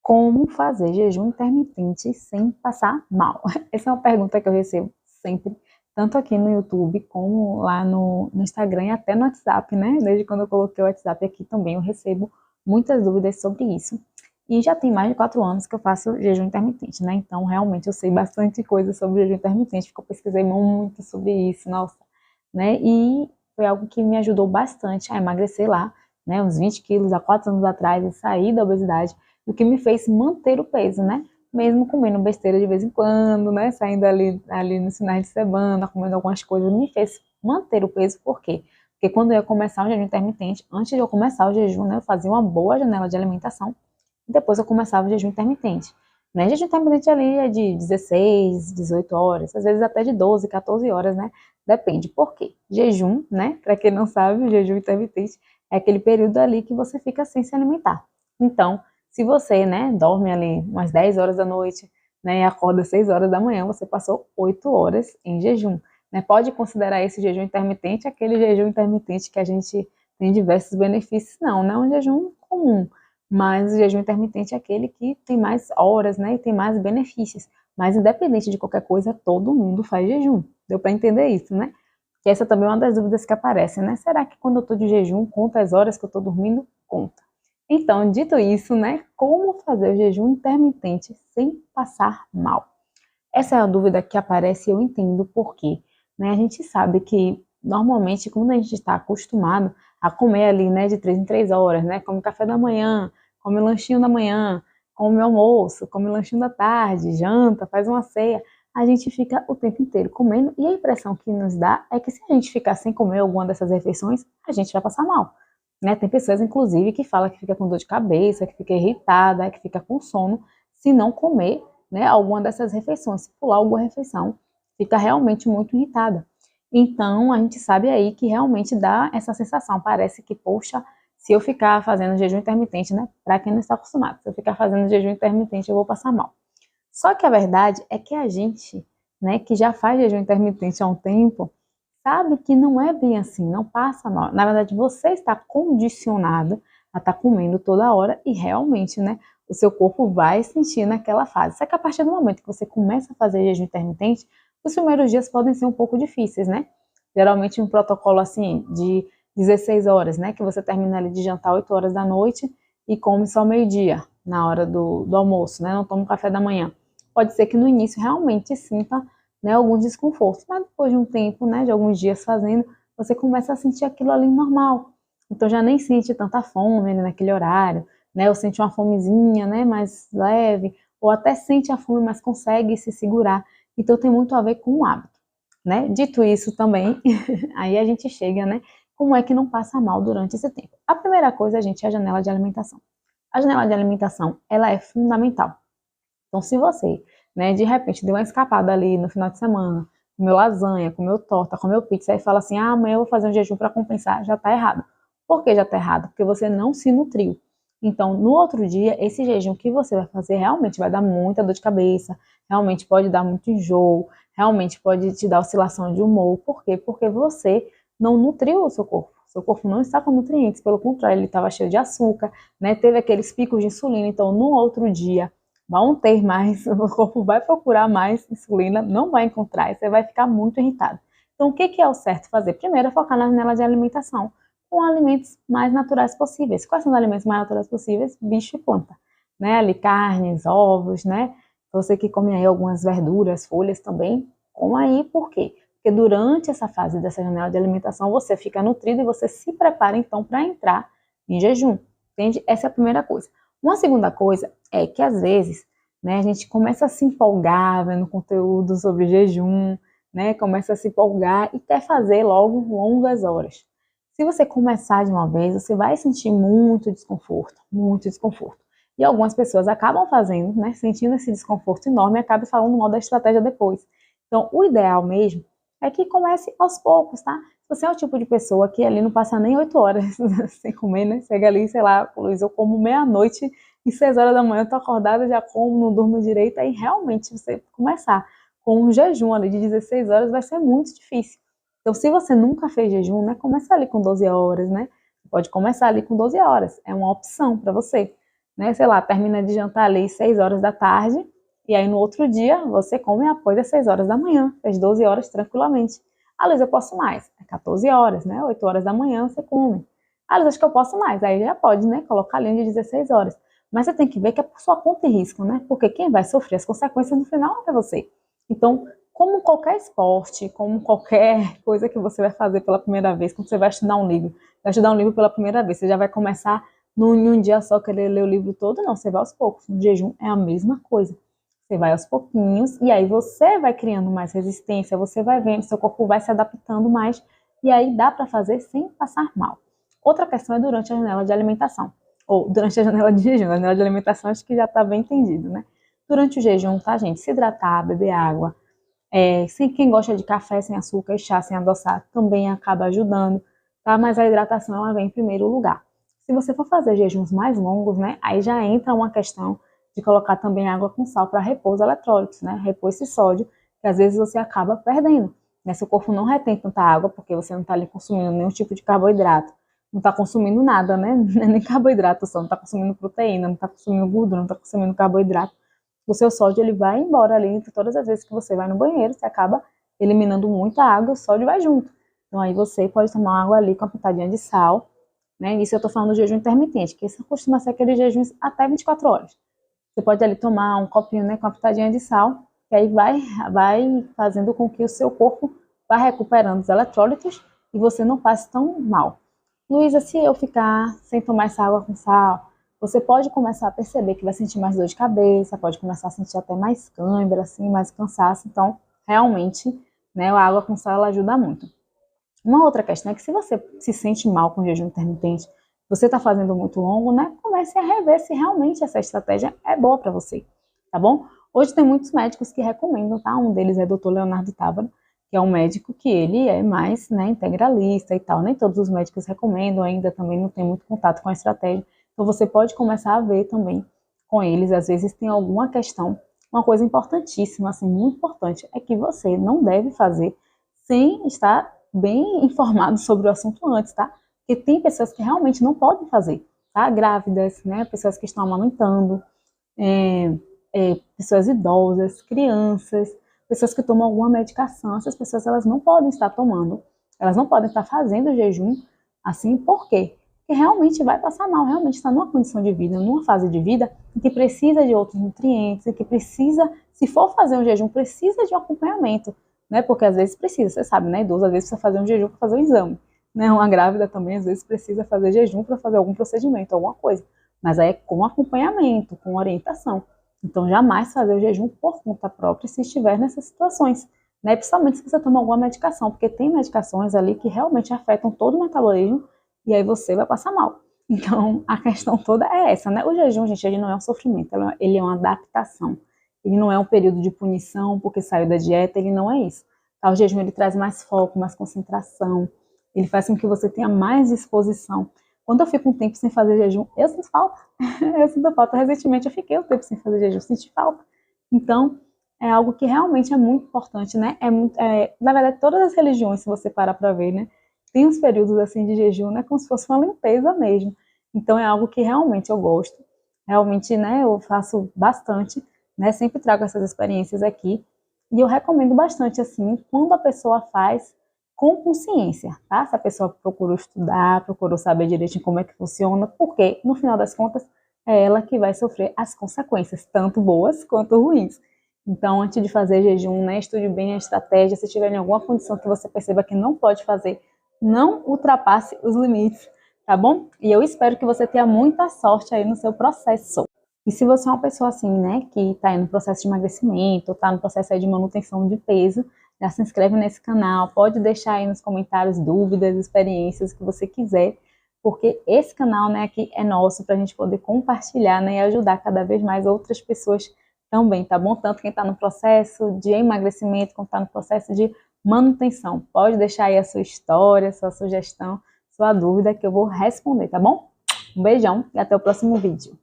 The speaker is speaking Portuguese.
Como fazer jejum intermitente sem passar mal? Essa é uma pergunta que eu recebo sempre, tanto aqui no YouTube como lá no Instagram e até no WhatsApp, né? Desde quando eu coloquei o WhatsApp aqui também, eu recebo muitas dúvidas sobre isso. E já tem mais de 4 anos que eu faço jejum intermitente, né? Então, realmente, eu sei bastante coisa sobre jejum intermitente, porque eu pesquisei muito sobre isso, nossa, né? E foi algo que me ajudou bastante a emagrecer lá, né? Uns 20 quilos há 4 anos atrás e sair da obesidade, o que me fez manter o peso, né? Mesmo comendo besteira de vez em quando, né? Saindo ali nos finais de semana, comendo algumas coisas, me fez manter o peso, por quê? Porque quando eu ia começar o jejum intermitente, antes de eu começar o jejum, né, eu fazia uma boa janela de alimentação, e depois eu começava o jejum intermitente. Né? Jejum intermitente ali é de 16, 18 horas, às vezes até de 12, 14 horas, né? Depende. Por quê? Jejum, né? Para quem não sabe, o jejum intermitente é aquele período ali que você fica sem se alimentar. Então, se você, né, dorme ali umas 10 horas da noite, né, e acorda 6 horas da manhã, você passou 8 horas em jejum. Né? Pode considerar esse jejum intermitente aquele jejum intermitente que a gente tem diversos benefícios? Não, não é um jejum comum, mas o jejum intermitente é aquele que tem mais horas, né, e tem mais benefícios. Mas independente de qualquer coisa, todo mundo faz jejum. Deu para entender isso, né? Que essa também é uma das dúvidas que aparecem, né? Será que quando eu estou de jejum, conta as horas que eu estou dormindo? Conta. Então, dito isso, né, como fazer o jejum intermitente sem passar mal? Essa é a dúvida que aparece e eu entendo por quê. Né? A gente sabe que, normalmente, quando a gente está acostumado a comer ali, né, de 3 em 3 horas, né, come café da manhã, come lanchinho da manhã, come almoço, come lanchinho da tarde, janta, faz uma ceia, a gente fica o tempo inteiro comendo e a impressão que nos dá é que se a gente ficar sem comer alguma dessas refeições, a gente vai passar mal. Né? Tem pessoas, inclusive, que falam que fica com dor de cabeça, que fica irritada, que fica com sono, se não comer, né, alguma dessas refeições, se pular alguma refeição, fica realmente muito irritada. Então, a gente sabe aí que realmente dá essa sensação, parece que, poxa, se eu ficar fazendo jejum intermitente, né, para quem não está acostumado, se eu ficar fazendo jejum intermitente, eu vou passar mal. Só que a verdade é que a gente, né, que já faz jejum intermitente há um tempo, sabe que não é bem assim, não passa mal. Na verdade, você está condicionado a estar comendo toda hora e realmente, né, o seu corpo vai sentir naquela fase. Só que a partir do momento que você começa a fazer jejum intermitente, os primeiros dias podem ser um pouco difíceis, né? Geralmente um protocolo assim de 16 horas, né, que você termina ali de jantar 8 horas da noite e come só meio-dia, na hora do almoço, né? Não toma um café da manhã. Pode ser que no início realmente sinta, né, alguns desconfortos, mas depois de um tempo, né, de alguns dias fazendo, você começa a sentir aquilo ali normal. Então já nem sente tanta fome, né, naquele horário, né, ou sente uma fomezinha, né, mais leve, ou até sente a fome, mas consegue se segurar. Então tem muito a ver com o hábito, né? Dito isso também, aí a gente chega, né, como é que não passa mal durante esse tempo? A primeira coisa, gente, é a janela de alimentação. A janela de alimentação, ela é fundamental. Então, se você, né, de repente deu uma escapada ali no final de semana, comeu lasanha, comeu torta, comeu pizza, e fala assim, ah, amanhã eu vou fazer um jejum para compensar, já está errado. Por que já está errado? Porque você não se nutriu. Então, no outro dia, esse jejum que você vai fazer realmente vai dar muita dor de cabeça, realmente pode dar muito enjoo, realmente pode te dar oscilação de humor. Por quê? Porque você não nutriu o seu corpo. Seu corpo não está com nutrientes, pelo contrário, ele estava cheio de açúcar, né? Teve aqueles picos de insulina. Então, no outro dia, vão ter mais, o corpo vai procurar mais insulina, não vai encontrar, e você vai ficar muito irritado. Então, o que é o certo fazer? Primeiro, é focar na janela de alimentação, com alimentos mais naturais possíveis. Quais são os alimentos mais naturais possíveis? Bicho e planta, né? Ali, carnes, ovos, né? Você que come aí algumas verduras, folhas também, coma aí, por quê? Porque durante essa fase dessa janela de alimentação, você fica nutrido e você se prepara, então, para entrar em jejum, entende? Essa é a primeira coisa. Uma segunda coisa é que, às vezes, né, a gente começa a se empolgar vendo conteúdo sobre jejum, né, começa a se empolgar e quer fazer logo longas horas. Se você começar de uma vez, você vai sentir muito desconforto, muito desconforto. E algumas pessoas acabam fazendo, né, sentindo esse desconforto enorme e acabam falando mal da estratégia depois. Então, o ideal mesmo é que comece aos poucos, tá? Se você é o tipo de pessoa que ali não passa nem 8 horas sem comer, né? Chega ali, sei lá, Luiz, eu como meia-noite e 6 horas da manhã eu tô acordada, já como, não durmo direito, aí realmente você começar com um jejum ali de 16 horas vai ser muito difícil. Então, se você nunca fez jejum, né? Começa ali com 12 horas, né? Pode começar ali com 12 horas, é uma opção para você. né? Sei lá, termina de jantar ali 6 horas da tarde, e aí no outro dia você come após as 6 horas da manhã, às 12 horas tranquilamente. Ah, Luiz, eu posso mais. É 14 horas, né? 8 horas da manhã você come. Ah, Luiz, acho que eu posso mais. Aí já pode, né? Colocar a linha de 16 horas. Mas você tem que ver que é por sua conta e risco, né? Porque quem vai sofrer as consequências no final é você. Então, como qualquer esporte, como qualquer coisa que você vai fazer pela primeira vez, quando você vai estudar um livro, pela primeira vez, você já vai começar em um dia só querer ler o livro todo? Não, você vai aos poucos. No jejum é a mesma coisa. Você vai aos pouquinhos e aí você vai criando mais resistência, você vai vendo, seu corpo vai se adaptando mais e aí dá para fazer sem passar mal. Outra questão é durante a janela de alimentação, ou durante a janela de jejum. A janela de alimentação acho que já está bem entendido, né? Durante o jejum, tá, gente? Se hidratar, beber água. Quem gosta de café sem açúcar e chá sem adoçar também acaba ajudando, tá? Mas a hidratação ela vem em primeiro lugar. Se você for fazer jejuns mais longos, né? Aí já entra uma questão de colocar também água com sal para repor os eletrólitos, né? Repor esse sódio, que às vezes você acaba perdendo, né? Seu corpo não retém tanta água, porque você não está ali consumindo nenhum tipo de carboidrato, não está consumindo nada, né? Nem carboidrato só, não está consumindo proteína, não está consumindo gordura, não está consumindo carboidrato. O seu sódio ele vai embora ali, então todas as vezes que você vai no banheiro, você acaba eliminando muita água, o sódio vai junto. Então aí você pode tomar água ali com uma pitadinha de sal, né? Isso eu tô falando do jejum intermitente, que esse costuma ser aquele jejum até 24 horas. Você pode ali tomar um copinho, né, com uma pitadinha de sal, que aí vai fazendo com que o seu corpo vá recuperando os eletrólitos e você não passe tão mal. Luísa, se eu ficar sem tomar essa água com sal, você pode começar a perceber que vai sentir mais dor de cabeça, pode começar a sentir até mais cãibra, assim, mais cansaço. Então, realmente, né, a água com sal ela ajuda muito. Uma outra questão é que se você se sente mal com jejum intermitente, você está fazendo muito longo, né? Comece a rever se realmente essa estratégia é boa para você, tá bom? Hoje tem muitos médicos que recomendam, tá? Um deles é o Dr. Leonardo Tábaro, que é um médico que ele é mais, né, integralista e tal. Nem todos os médicos recomendam ainda, também não tem muito contato com a estratégia. Então você pode começar a ver também com eles, às vezes tem alguma questão. Uma coisa importantíssima, assim, muito importante, é que você não deve fazer sem estar bem informado sobre o assunto antes, tá? Porque tem pessoas que realmente não podem fazer, tá? Grávidas, né? Pessoas que estão amamentando, pessoas idosas, crianças, pessoas que tomam alguma medicação. Essas pessoas elas não podem estar tomando, elas não podem estar fazendo jejum assim, por quê? Porque realmente vai passar mal, realmente está numa condição de vida, numa fase de vida em que precisa de outros nutrientes, em que precisa, se for fazer um jejum, precisa de um acompanhamento, né? Porque às vezes precisa, você sabe, né? Idoso às vezes precisa fazer um jejum para fazer um exame, né? Uma grávida também às vezes precisa fazer jejum para fazer algum procedimento, alguma coisa. Mas aí é com acompanhamento, com orientação. Então jamais fazer o jejum por conta própria se estiver nessas situações, né? Principalmente se você toma alguma medicação, porque tem medicações ali que realmente afetam todo o metabolismo e aí você vai passar mal. Então, a questão toda é essa, né? O jejum, gente, ele não é um sofrimento, ele é uma adaptação. Ele não é um período de punição porque saiu da dieta, ele não é isso. Tá? O jejum, ele traz mais foco, mais concentração, ele faz com que você tenha mais disposição. Quando eu fico um tempo sem fazer jejum, eu sinto falta. Eu sinto falta. Recentemente eu fiquei um tempo sem fazer jejum, senti falta. Então, é algo que realmente é muito importante, né? Na verdade, todas as religiões, se você parar para ver, né? Tem uns períodos assim de jejum, né? Como se fosse uma limpeza mesmo. Então é algo que realmente eu gosto. Realmente, né? Eu faço bastante, né? Sempre trago essas experiências aqui. E eu recomendo bastante, assim, quando a pessoa faz com consciência, tá? Se a pessoa procurou estudar, procurou saber direitinho como é que funciona, porque, no final das contas, é ela que vai sofrer as consequências, tanto boas quanto ruins. Então, antes de fazer jejum, né, estude bem a estratégia. Se tiver em alguma condição que você perceba que não pode fazer, não ultrapasse os limites, tá bom? E eu espero que você tenha muita sorte aí no seu processo. E se você é uma pessoa assim, né, que tá aí no processo de emagrecimento, tá no processo aí de manutenção de peso, já se inscreve nesse canal, pode deixar aí nos comentários dúvidas, experiências que você quiser, porque esse canal, né, aqui é nosso pra gente poder compartilhar, né, e ajudar cada vez mais outras pessoas também, tá bom? Tanto quem tá no processo de emagrecimento, quanto tá no processo de manutenção. Pode deixar aí a sua história, sua sugestão, sua dúvida que eu vou responder, tá bom? Um beijão e até o próximo vídeo.